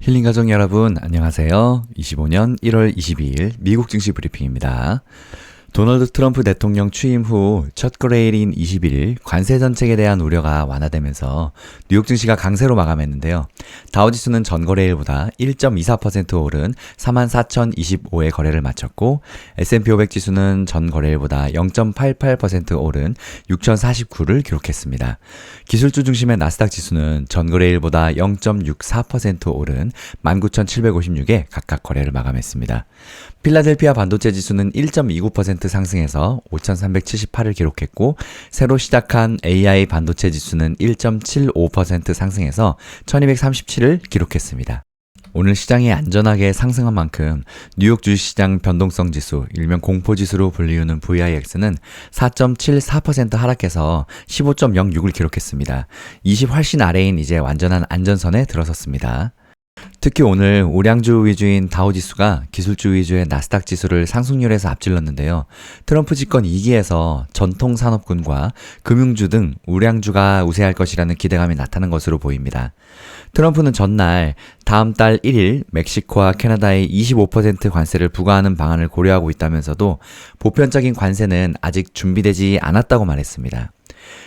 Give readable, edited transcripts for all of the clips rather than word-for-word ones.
힐링 가족 여러분, 안녕하세요. 25년 1월 22일 미국 증시 브리핑입니다. 도널드 트럼프 대통령 취임 후 첫 거래일인 21일 관세 정책에 대한 우려가 완화되면서 뉴욕 증시가 강세로 마감했는데요. 다우지수는 전 거래일보다 1.24% 오른 44,025의 거래를 마쳤고 S&P 500 지수는 전 거래일보다 0.88% 오른 6,049를 기록했습니다. 기술주 중심의 나스닥 지수는 전 거래일보다 0.64% 오른 19,756에 각각 거래를 마감했습니다. 필라델피아 반도체 지수는 1.29% 상승해서 5,378을 기록했고 새로 시작한 AI 반도체 지수는 1.75% 상승해서 1,237을 기록했습니다. 오늘 시장이 안전하게 상승한 만큼 뉴욕 주식시장 변동성 지수, 일명 공포지수로 불리우는 VIX는 4.74% 하락해서 15.06을 기록했습니다. 20 훨씬 아래인 이제 완전한 안전선에 들어섰습니다. 특히 오늘 우량주 위주인 다우지수가 기술주 위주의 나스닥 지수를 상승률에서 앞질렀는데요. 트럼프 집권 2기에서 전통 산업군과 금융주 등 우량주가 우세할 것이라는 기대감이 나타난 것으로 보입니다. 트럼프는 전날 다음 달 1일 멕시코와 캐나다에 25% 관세를 부과하는 방안을 고려하고 있다면서도 보편적인 관세는 아직 준비되지 않았다고 말했습니다.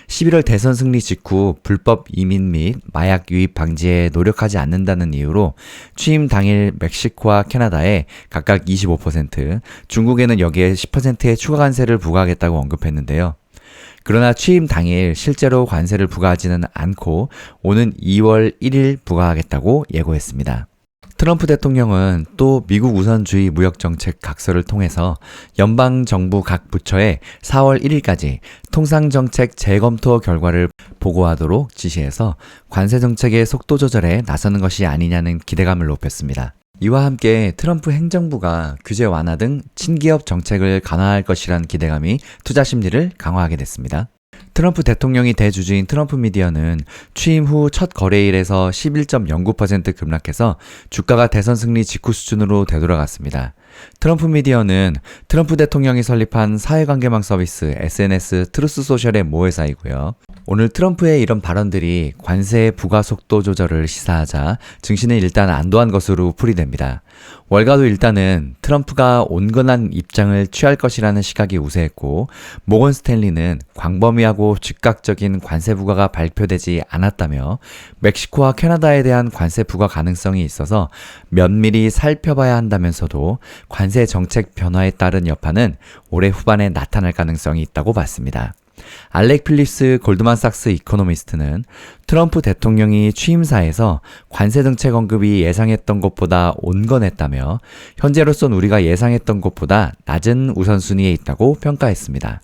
11월 대선 승리 직후 불법 이민 및 마약 유입 방지에 노력하지 않는다는 이유로 취임 당일 멕시코와 캐나다에 각각 25%, 중국에는 여기에 10%의 추가 관세를 부과하겠다고 언급했는데요. 그러나 취임 당일 실제로 관세를 부과하지는 않고 오는 2월 1일 부과하겠다고 예고했습니다. 트럼프 대통령은 또 미국 우선주의 무역정책 각서를 통해서 연방정부 각 부처에 4월 1일까지 통상정책 재검토 결과를 보고하도록 지시해서 관세정책의 속도 조절에 나서는 것이 아니냐는 기대감을 높였습니다. 이와 함께 트럼프 행정부가 규제 완화 등 친기업 정책을 강화할 것이란 기대감이 투자 심리를 강화하게 됐습니다. 트럼프 대통령이 대주주인 트럼프 미디어는 취임 후 첫 거래일에서 11.09% 급락해서 주가가 대선 승리 직후 수준으로 되돌아갔습니다. 트럼프 미디어는 트럼프 대통령이 설립한 사회관계망 서비스 SNS 트루스 소셜의 모회사이고요. 오늘 트럼프의 이런 발언들이 관세 부과 속도 조절을 시사하자 증시는 일단 안도한 것으로 풀이됩니다. 월가도 일단은 트럼프가 온건한 입장을 취할 것이라는 시각이 우세했고 모건 스탠리는 광범위하고 즉각적인 관세 부과가 발표되지 않았다며 멕시코와 캐나다에 대한 관세 부과 가능성이 있어서 면밀히 살펴봐야 한다면서도 관세 정책 변화에 따른 여파는 올해 후반에 나타날 가능성이 있다고 봤습니다. 알렉 필립스 골드만삭스 이코노미스트는 트럼프 대통령이 취임사에서 관세 정책 언급이 예상했던 것보다 온건했다며 현재로선 우리가 예상했던 것보다 낮은 우선순위에 있다고 평가했습니다.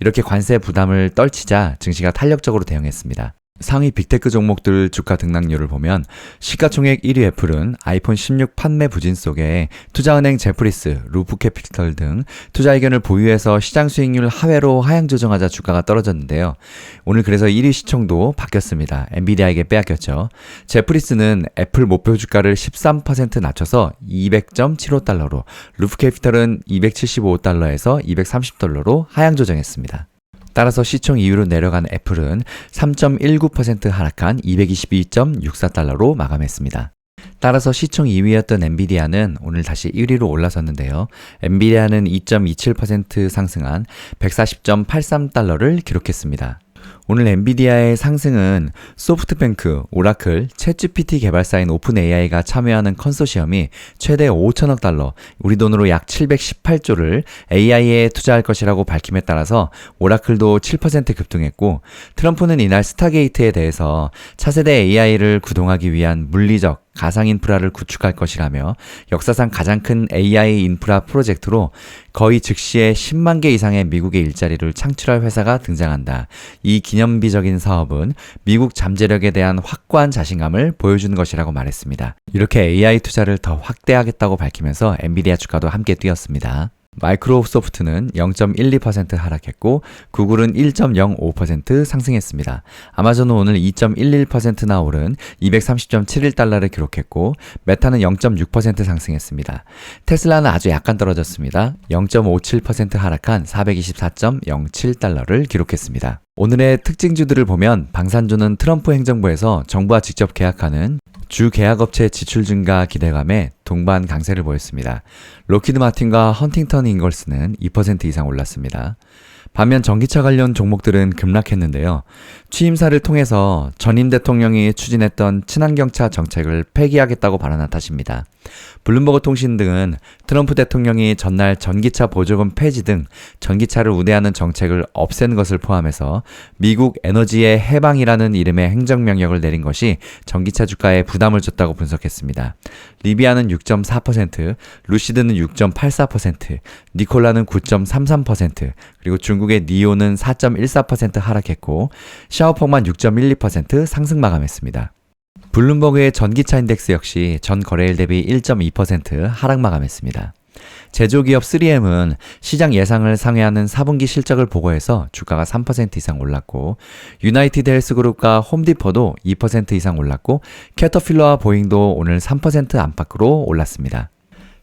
이렇게 관세 부담을 떨치자 증시가 탄력적으로 대응했습니다. 상위 빅테크 종목들 주가 등락률을 보면 시가총액 1위 애플은 아이폰 16 판매 부진 속에 투자은행 제프리스, 루프캐피털 등 투자 의견을 보유해서 시장 수익률 하회로 하향 조정하자 주가가 떨어졌는데요. 오늘 그래서 1위 시총도 바뀌었습니다. 엔비디아에게 빼앗겼죠. 제프리스는 애플 목표 주가를 13% 낮춰서 200.75달러로, 루프캐피털은 275달러에서 230달러로 하향 조정했습니다. 따라서 시총 2위로 내려간 애플은 3.19% 하락한 222.64달러로 마감했습니다. 따라서 시총 2위였던 엔비디아는 오늘 다시 1위로 올라섰는데요. 엔비디아는 2.27% 상승한 140.83달러를 기록했습니다. 오늘 엔비디아의 상승은 소프트뱅크, 오라클, 챗GPT 개발사인 오픈AI가 참여하는 컨소시엄이 최대 5천억 달러, 우리 돈으로 약 718조를 AI에 투자할 것이라고 밝힘에 따라서 오라클도 7% 급등했고 트럼프는 이날 스타게이트에 대해서 차세대 AI를 구동하기 위한 물리적, 가상 인프라를 구축할 것이라며 역사상 가장 큰 AI 인프라 프로젝트로 거의 즉시에 10만 개 이상의 미국의 일자리를 창출할 회사가 등장한다. 이 기념비적인 사업은 미국 잠재력에 대한 확고한 자신감을 보여주는 것이라고 말했습니다. 이렇게 AI 투자를 더 확대하겠다고 밝히면서 엔비디아 주가도 함께 뛰었습니다. 마이크로소프트는 0.12% 하락했고 구글은 1.05% 상승했습니다. 아마존은 오늘 2.11%나 오른 230.71달러를 기록했고 메타는 0.6% 상승했습니다. 테슬라는 아주 약간 떨어졌습니다. 0.57% 하락한 424.07달러를 기록했습니다. 오늘의 특징주들을 보면 방산주는 트럼프 행정부에서 정부와 직접 계약하는 주 계약업체 지출 증가 기대감에 동반 강세를 보였습니다. 로키드 마틴과 헌팅턴 인걸스는 2% 이상 올랐습니다. 반면 전기차 관련 종목들은 급락했는데요. 취임사를 통해서 전임 대통령이 추진했던 친환경차 정책을 폐기하겠다고 발언한 탓입니다. 블룸버그 통신 등은 트럼프 대통령이 전날 전기차 보조금 폐지 등 전기차를 우대하는 정책을 없앤 것을 포함해서 미국 에너지의 해방이라는 이름의 행정명령을 내린 것이 전기차 주가에 부담을 줬다고 분석했습니다. 리비아는 6.4%, 루시드는 6.84%, 니콜라는 9.33%, 그리고 중국의 니오는 4.14% 하락했고 샤오펑만 6.12% 상승 마감했습니다. 블룸버그의 전기차 인덱스 역시 전 거래일 대비 1.2% 하락 마감했습니다. 제조기업 3M은 시장 예상을 상회하는 4분기 실적을 보고해서 주가가 3% 이상 올랐고 유나이티드 헬스그룹과 홈디포도 2% 이상 올랐고 캐터필러와 보잉도 오늘 3% 안팎으로 올랐습니다.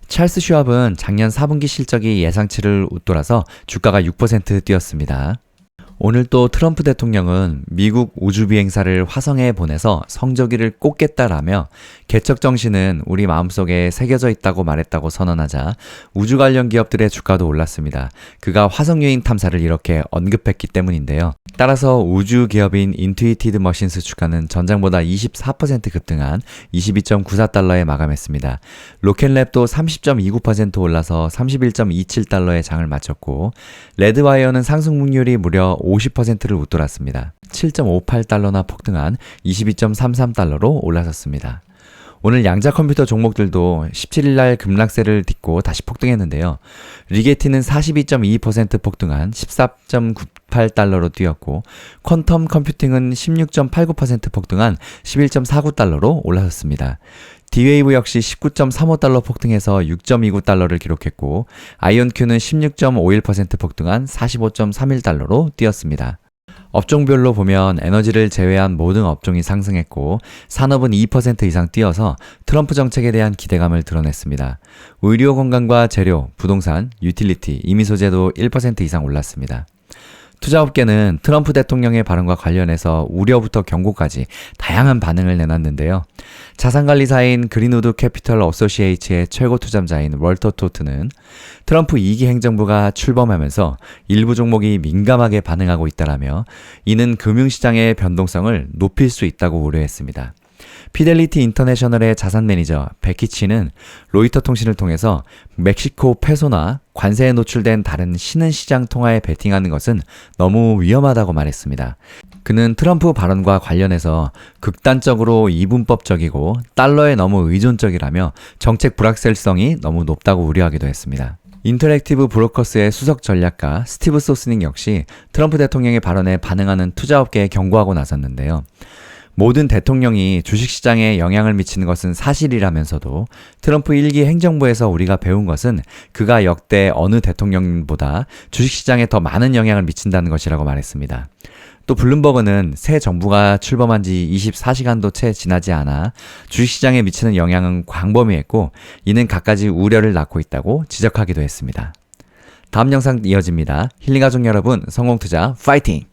찰스 슈왑은 작년 4분기 실적이 예상치를 웃돌아서 주가가 6% 뛰었습니다. 오늘 또 트럼프 대통령은 미국 우주비행사를 화성에 보내서 성조기를 꽂겠다라며 개척 정신은 우리 마음속에 새겨져 있다고 말했다고 선언하자 우주 관련 기업들의 주가도 올랐습니다. 그가 화성 유인 탐사를 이렇게 언급했기 때문인데요. 따라서 우주 기업인 인투이티드 머신스 주가는 전장보다 24% 급등한 22.94달러에 마감했습니다. 로켓랩도 30.29% 올라서 31.27달러에 장을 마쳤고 레드와이어는 상승률이 무려 50%를 웃돌았습니다. 7.58달러나 폭등한 22.33달러로 올라섰습니다. 오늘 양자 컴퓨터 종목들도 17일날 급락세를 딛고 다시 폭등했는데요. 리게티는 42.22% 폭등한 14.98달러로 뛰었고 퀀텀 컴퓨팅은 16.89% 폭등한 11.49달러로 올라섰습니다. D-Wave 역시 19.35달러 폭등해서 6.29달러를 기록했고 아이온큐는 16.51% 폭등한 45.31달러로 뛰었습니다. 업종별로 보면 에너지를 제외한 모든 업종이 상승했고 산업은 2% 이상 뛰어서 트럼프 정책에 대한 기대감을 드러냈습니다. 의료 건강과 재료, 부동산, 유틸리티, 임의소재도 1% 이상 올랐습니다. 투자업계는 트럼프 대통령의 발언과 관련해서 우려부터 경고까지 다양한 반응을 내놨는데요. 자산관리사인 그린우드 캐피털 어소시에이츠의 최고 투자자인 월터 토트는 트럼프 2기 행정부가 출범하면서 일부 종목이 민감하게 반응하고 있다라며 이는 금융시장의 변동성을 높일 수 있다고 우려했습니다. 피델리티 인터내셔널의 자산 매니저 베키치는 로이터 통신을 통해서 멕시코 페소나 관세에 노출된 다른 신흥시장 통화에 베팅하는 것은 너무 위험하다고 말했습니다. 그는 트럼프 발언과 관련해서 극단적으로 이분법적이고 달러에 너무 의존적이라며 정책 불확실성이 너무 높다고 우려하기도 했습니다. 인터랙티브 브로커스의 수석 전략가 스티브 소스닝 역시 트럼프 대통령의 발언에 반응하는 투자업계에 경고하고 나섰는데요. 모든 대통령이 주식시장에 영향을 미치는 것은 사실이라면서도 트럼프 1기 행정부에서 우리가 배운 것은 그가 역대 어느 대통령보다 주식시장에 더 많은 영향을 미친다는 것이라고 말했습니다. 또 블룸버그는 새 정부가 출범한 지 24시간도 채 지나지 않아 주식시장에 미치는 영향은 광범위했고 이는 갖가지 우려를 낳고 있다고 지적하기도 했습니다. 다음 영상 이어집니다. 힐링가족 여러분, 성공투자 파이팅!